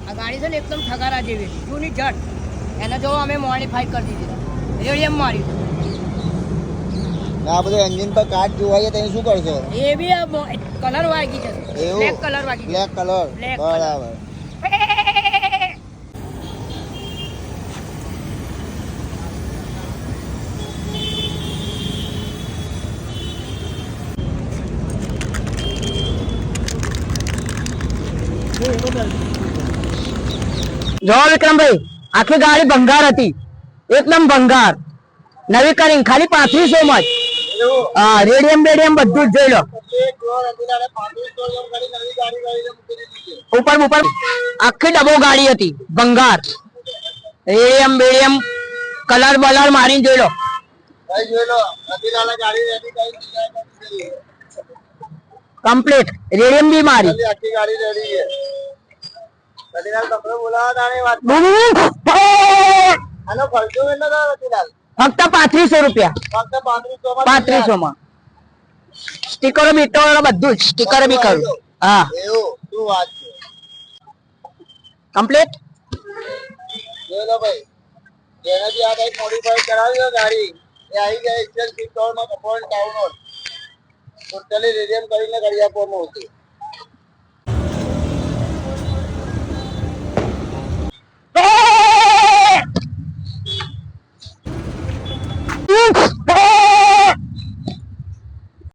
આ ગાડી છે ને એકદમ ઠગારા જેવી જૂની જટ એને જો અમે મોડિફાઈ કરી દીધી રેડિયમ માર્યું આ બધું એન્જિન પર કાટ જોવાય તમે શું કરશો? એ બી કલર વાગી છે બ્લેક કલર વાગી બ્લેક કલર બરાબર. જો વિક્રમભાઈ આખી ગાડી ભંગાર હતી એકદમ ભંગાર નવી કરીને ખાલી 3500 માં જ હા રેડિયમ બેડિયમ બધું જ જોઈ લો ઉપર ઉપર આખી ડબો ગાડી હતી ભંગાર રેડિયમ બેડિયમ કલર બલર મારીને જોઈ લો કમ્પ્લીટ રેડિયમ બી મારી આખી ગાડી રેડી છે. ફક્ત 3500 રૂપિયા ફક્ત 3500 માં સ્ટીકરો બીટરો બધું જ સ્ટીકર બી કરું હા એવું શું વાત છે? કમ્પ્લીટ જોઈ લો ભાઈ જેનાથી આ ટાઈપ મોડિફાઈ કરાવી હોય ગાડી એ આવી જાય એક્સેલ 6 માં કમ્પાઉન્ડ ટાઉન ટોટલી રેડિયમ કરીને કરી આપવામાં આવતી.